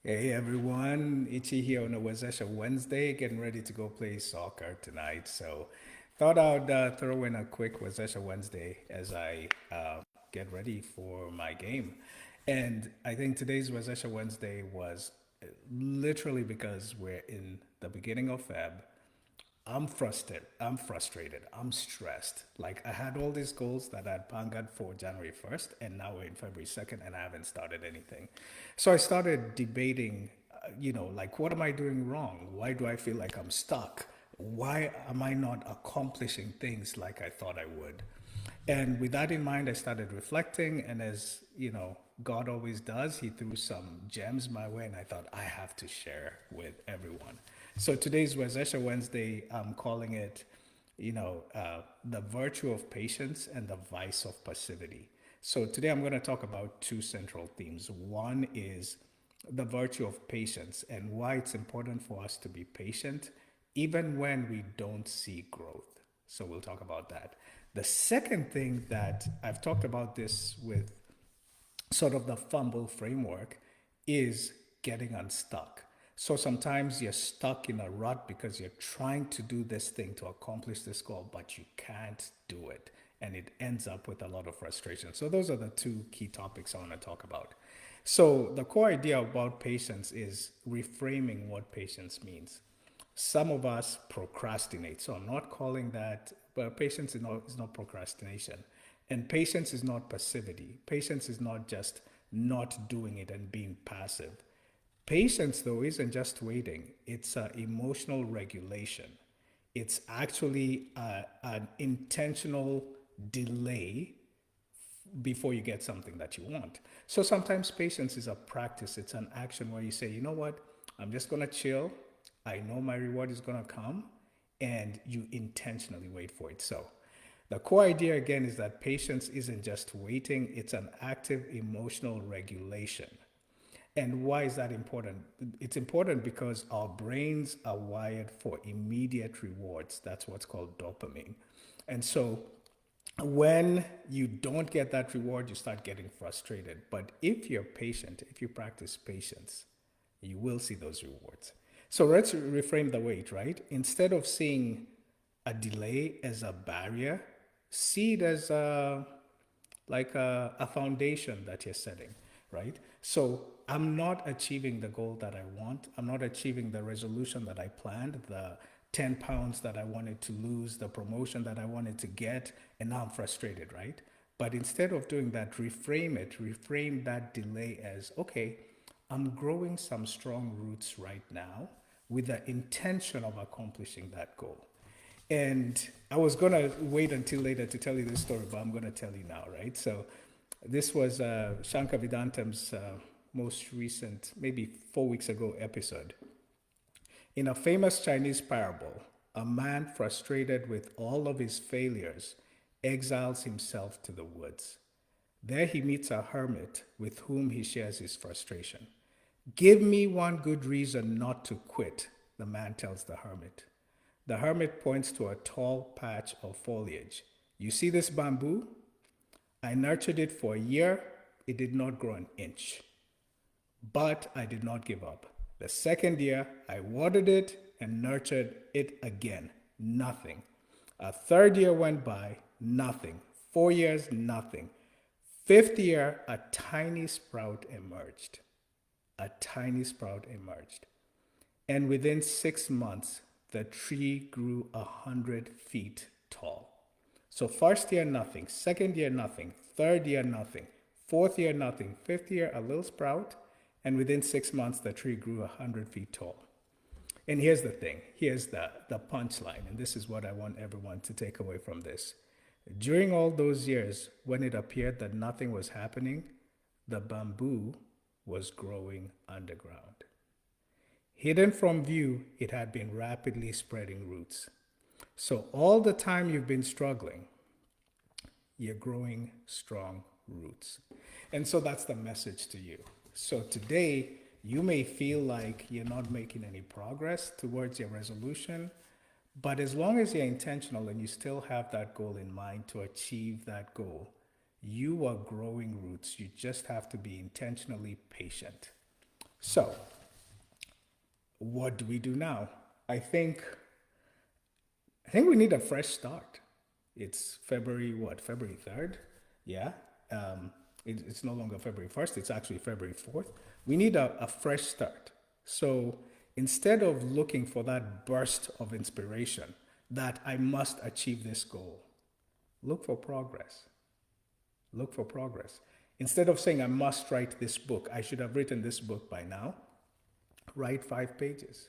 Hey everyone, Ichi here on a Wazesha Wednesday, getting ready to go play soccer tonight. So, thought I'd throw in a quick Wazesha Wednesday as I get ready for my game. And I think today's Wazesha Wednesday was literally because we're in the beginning of Feb. I'm frustrated. I'm stressed. Like I had all these goals that I'd pangaed for January 1st, and now we're in February 2nd, and I haven't started anything. So I started debating, like what am I doing wrong? Why do I feel like I'm stuck? Why am I not accomplishing things like I thought I would? And with that in mind, I started reflecting. And as God always does, He threw some gems my way, and I thought I have to share with everyone. So today's Wazesha Wednesday, I'm calling it, the virtue of patience and the vice of passivity. So today I'm going to talk about two central themes. One is the virtue of patience and why it's important for us to be patient even when we don't see growth. So we'll talk about that. The second thing that I've talked about this with sort of the fumble framework is getting unstuck. So sometimes you're stuck in a rut because you're trying to do this thing to accomplish this goal, but you can't do it. And it ends up with a lot of frustration. So those are the two key topics I want to talk about. So the core idea about patience is reframing what patience means. Some of us procrastinate. So I'm not calling that, but patience is not procrastination. And patience is not passivity. Patience is not just not doing it and being passive. Patience, though, isn't just waiting, it's emotional regulation. It's actually an intentional delay before you get something that you want. So sometimes patience is a practice, it's an action where you say, you know what, I'm just going to chill. I know my reward is going to come, and you intentionally wait for it. So the core idea again is that patience isn't just waiting, it's an active emotional regulation. And why is that important? It's important because our brains are wired for immediate rewards. That's what's called dopamine. And so when you don't get that reward, you start getting frustrated. But if you're patient, if you practice patience, you will see those rewards. So let's reframe the weight, right? Instead of seeing a delay as a barrier, see it as a foundation that you're setting, right? So I'm not achieving the goal that I want. I'm not achieving the resolution that I planned, the 10 pounds that I wanted to lose, the promotion that I wanted to get, and now I'm frustrated, right? But instead of doing that, reframe it, reframe that delay as okay, I'm growing some strong roots right now with the intention of accomplishing that goal. And I was going to wait until later to tell you this story, but I'm going to tell you now, right? So this was Shankar Vedantam's most recent, maybe 4 weeks ago episode. In a famous Chinese parable, a man frustrated with all of his failures exiles himself to the woods. There he meets a hermit with whom he shares his frustration. Give me one good reason not to quit, the man tells the hermit. The hermit points to a tall patch of foliage. You see this bamboo? I nurtured it for a year. It did not grow an inch. But I did not give up. The second year, I watered it and nurtured it again. Nothing. A third year went by. Nothing. 4 years, nothing. Fifth year, a tiny sprout emerged. A tiny sprout emerged. And within 6 months, the tree grew 100 feet tall. So first year, nothing. Second year, nothing. Third year, nothing. Fourth year, nothing. Fifth year, a little sprout. And within 6 months, the tree grew 100 feet tall. And here's the thing. Here's the punchline. And this is what I want everyone to take away from this. During all those years, when it appeared that nothing was happening, the bamboo was growing underground. Hidden from view, it had been rapidly spreading roots. So, all the time you've been struggling, you're growing strong roots. And so, that's the message to you. So, today, you may feel like you're not making any progress towards your resolution, but as long as you're intentional and you still have that goal in mind to achieve that goal, you are growing roots. You just have to be intentionally patient. So, what do we do now? I think I think we need a fresh start. It's February what? February 3rd? Yeah. It's no longer February 1st, it's actually February 4th. We need a fresh start. So instead of looking for that burst of inspiration that I must achieve this goal, look for progress. Look for progress. Instead of saying I must write this book, I should have written this book by now, write 5 pages.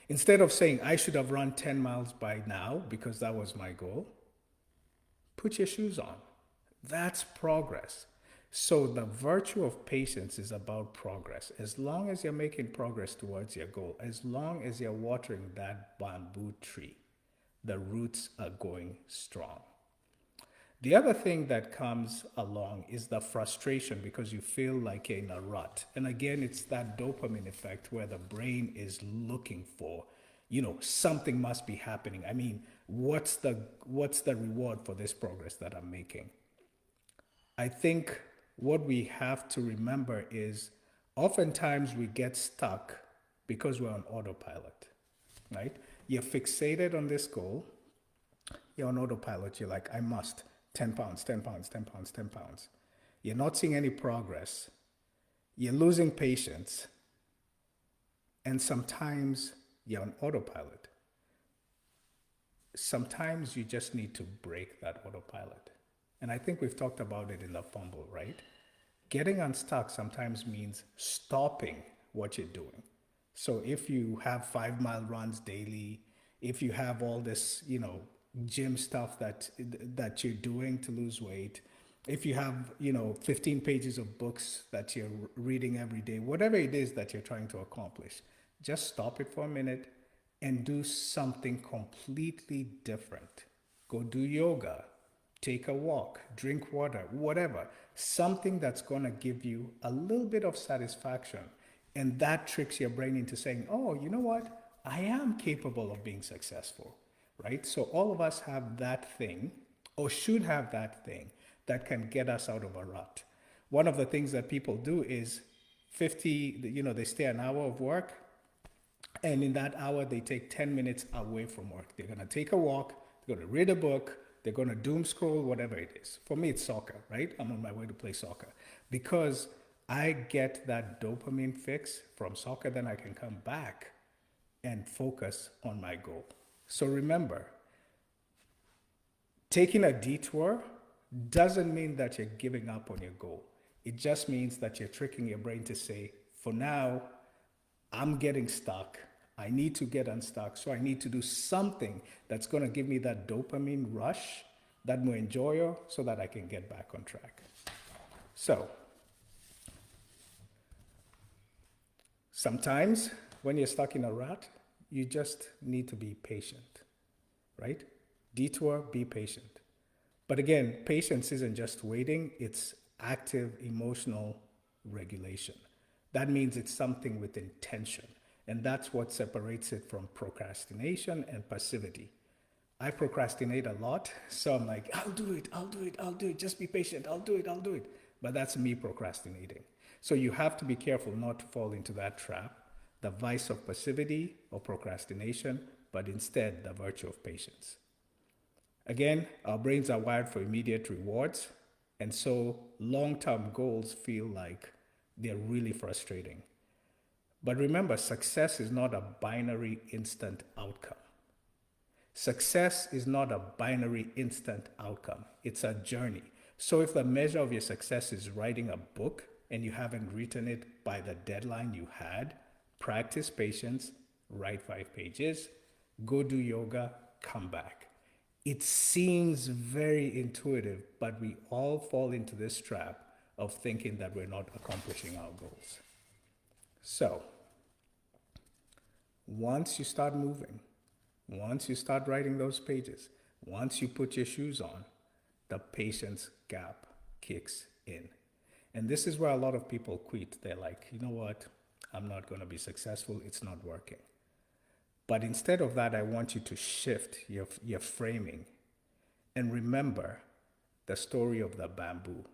Instead of saying I should have run 10 miles by now because that was my goal, put your shoes on. That's progress. So the virtue of patience is about progress. As long as you're making progress towards your goal, as long as you're watering that bamboo tree, the roots are going strong. The other thing that comes along is the frustration because you feel like you're in a rut. And again, it's that dopamine effect where the brain is looking for, something must be happening. I mean, what's the reward for this progress that I'm making? I think what we have to remember is oftentimes we get stuck because we're on autopilot, right? You're fixated on this goal, you're on autopilot, you're like, I must 10 pounds, 10 pounds, 10 pounds, 10 pounds. You're not seeing any progress, you're losing patience, and sometimes you're on autopilot. Sometimes you just need to break that autopilot. And I think we've talked about it in the fumble, right? Getting unstuck sometimes means stopping what you're doing. So if you have 5 mile runs daily, if you have all this, gym stuff that you're doing to lose weight, if you have, 15 pages of books that you're reading every day, whatever it is that you're trying to accomplish, just stop it for a minute and do something completely different. Go do yoga, take a walk, drink water, whatever. Something that's going to give you a little bit of satisfaction. And that tricks your brain into saying, oh, you know what? I am capable of being successful, right? So all of us have that thing, or should have that thing, that can get us out of a rut. One of the things that people do is they stay an hour of work, and in that hour, they take 10 minutes away from work. They're going to take a walk, they're going to read a book, they're going to doom scroll, whatever it is. For me, it's soccer, right? I'm on my way to play soccer because I get that dopamine fix from soccer, then I can come back and focus on my goal. So remember, taking a detour doesn't mean that you're giving up on your goal. It just means that you're tricking your brain to say, for now, I'm getting stuck. I need to get unstuck. So I need to do something that's going to give me that dopamine rush, that more enjoyer, so that I can get back on track. So sometimes when you're stuck in a rut, you just need to be patient, right? Detour, be patient. But again, patience isn't just waiting, it's active emotional regulation. That means it's something with intention. And that's what separates it from procrastination and passivity. I procrastinate a lot, so I'm like, I'll do it, I'll do it, I'll do it. Just be patient, I'll do it, I'll do it. But that's me procrastinating. So you have to be careful not to fall into that trap, the vice of passivity or procrastination, but instead the virtue of patience. Again, our brains are wired for immediate rewards, and so long term goals feel like they're really frustrating. But remember, success is not a binary instant outcome. Success is not a binary instant outcome, it's a journey. So if the measure of your success is writing a book and you haven't written it by the deadline you had, practice patience, write 5 pages, go do yoga, come back. It seems very intuitive, but we all fall into this trap of thinking that we're not accomplishing our goals. So, once you start moving, once you start writing those pages, once you put your shoes on, the patience gap kicks in. And this is where a lot of people quit. They're like, you know what? I'm not going to be successful. It's not working. But instead of that, I want you to shift your framing and remember the story of the bamboo.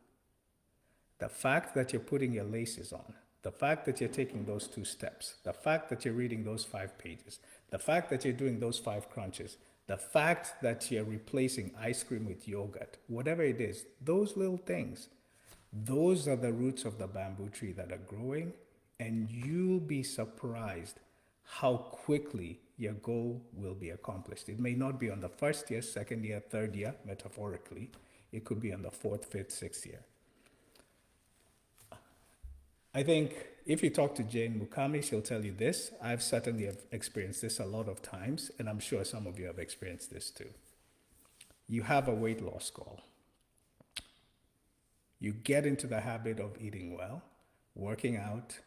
The fact that you're putting your laces on, The fact that you're taking those 2 steps, the fact that you're reading those 5 pages, the fact that you're doing those 5 crunches, the fact that you're replacing ice cream with yogurt, whatever it is, those little things, those are the roots of the bamboo tree that are growing, and you'll be surprised how quickly your goal will be accomplished. It may not be on the first year, second year, third year, metaphorically. It could be on the fourth, fifth, sixth year. I think if you talk to Jane Mukami, she'll tell you this. I've certainly have experienced this a lot of times, and I'm sure some of you have experienced this too. You have a weight loss goal. You get into the habit of eating well, working out,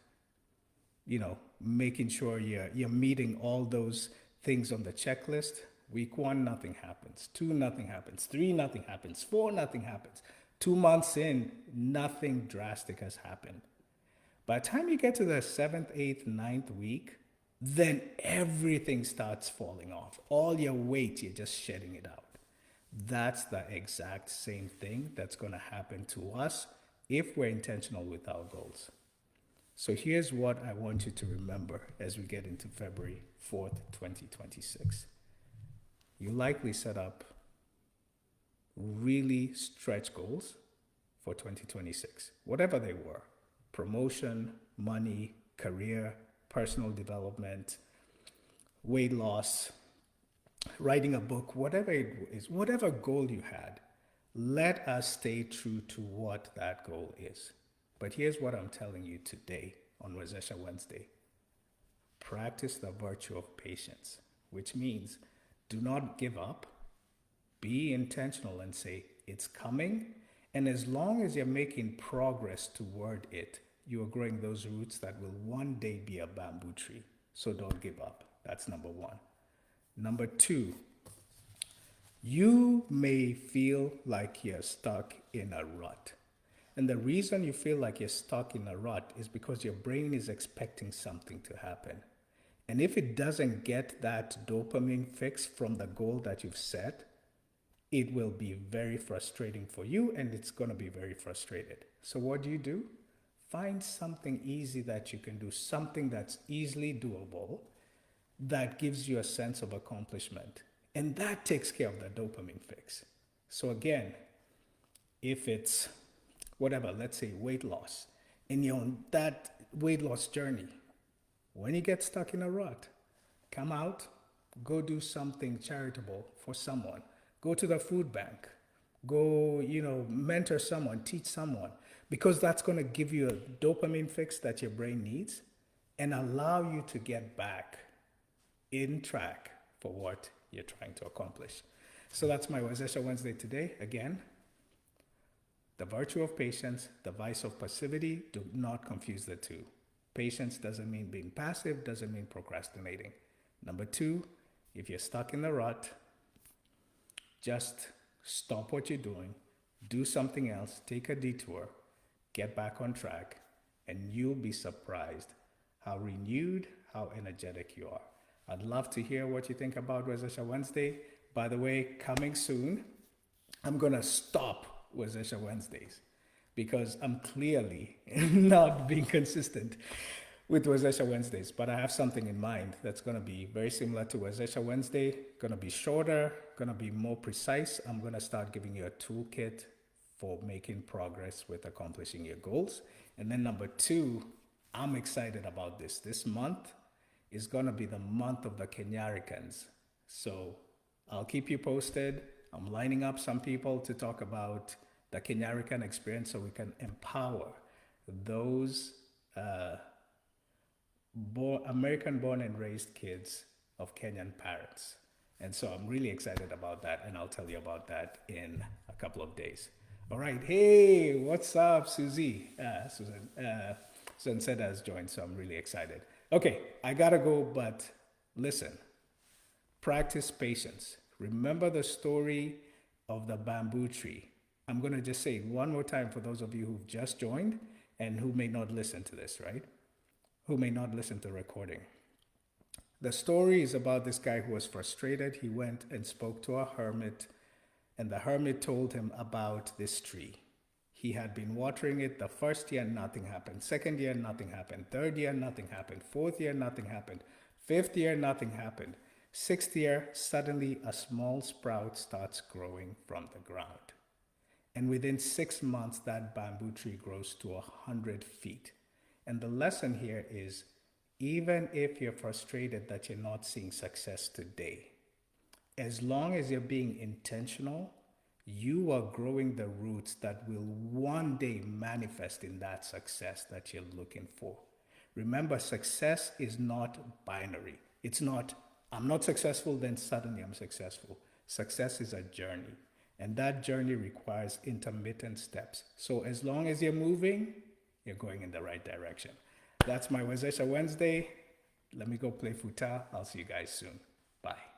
making sure you're meeting all those things on the checklist. Week 1, nothing happens. 2, nothing happens. 3, nothing happens. 4, nothing happens. 2 months in, nothing drastic has happened. By the time you get to the 7th, 8th, 9th week, then everything starts falling off. All your weight, you're just shedding it out. That's the exact same thing that's going to happen to us if we're intentional with our goals. So here's what I want you to remember as we get into February 4th, 2026. You likely set up really stretch goals for 2026, whatever they were: promotion, money, career, personal development, weight loss, writing a book, whatever it is, whatever goal you had, let us stay true to what that goal is. But here's what I'm telling you today on Rosacea Wednesday. Practice the virtue of patience, which means do not give up. Be intentional and say, it's coming. And as long as you're making progress toward it, you are growing those roots that will one day be a bamboo tree. So don't give up. That's number 1. Number 2, you may feel like you're stuck in a rut. And the reason you feel like you're stuck in a rut is because your brain is expecting something to happen. And if it doesn't get that dopamine fix from the goal that you've set, it will be very frustrating for you, and it's going to be very frustrated. So what do? Find something easy that you can do, something that's easily doable, that gives you a sense of accomplishment. And that takes care of the dopamine fix. So again, if it's whatever, let's say weight loss, and you're on that weight loss journey, when you get stuck in a rut, come out, go do something charitable for someone. Go to the food bank. Go, mentor someone, teach someone, because that's going to give you a dopamine fix that your brain needs and allow you to get back in track for what you're trying to accomplish. So that's my Rosacea Wednesday today. Again, the virtue of patience, the vice of passivity. Do not confuse the two. Patience doesn't mean being passive, doesn't mean procrastinating. Number 2, if you're stuck in the rut, just stop what you're doing, do something else, take a detour, get back on track, and you'll be surprised how renewed, how energetic you are. I'd love to hear what you think about Rosacea Wednesday. By the way, coming soon, I'm going to stop Rosacea Wednesdays because I'm clearly not being consistent with Rosacea Wednesdays. But I have something in mind that's going to be very similar to Rosacea Wednesday, going to be shorter, going to be more precise. I'm going to start giving you a toolkit for making progress with accomplishing your goals. And then number 2, I'm excited about this. This month is going to be the month of the Kenyaricans. So I'll keep you posted. I'm lining up some people to talk about the Kenyarican experience so we can empower those American born and raised kids of Kenyan parents. And so I'm really excited about that, and I'll tell you about that in a couple of days. All right. Hey, what's up, Susie? Susan said has joined, so I'm really excited. Okay, I gotta go, but listen, practice patience. Remember the story of the bamboo tree. I'm gonna just say it one more time for those of you who've just joined and who may not listen to this, right? Who may not listen to the recording. The story is about this guy who was frustrated. He went and spoke to a hermit, and the hermit told him about this tree. He had been watering it the first year, nothing happened. Second year, nothing happened. Third year, nothing happened. Fourth year, nothing happened. Fifth year, nothing happened. Sixth year, suddenly a small sprout starts growing from the ground. And within 6 months, that bamboo tree grows to 100 feet. And the lesson here is even if you're frustrated that you're not seeing success today, as long as you're being intentional, you are growing the roots that will one day manifest in that success that you're looking for. Remember, success is not binary. It's not, I'm not successful, then suddenly I'm successful. Success is a journey, and that journey requires intermittent steps. So as long as you're moving, you're going in the right direction. That's my Wezesha Wednesday. Let me go play futa. I'll see you guys soon. Bye.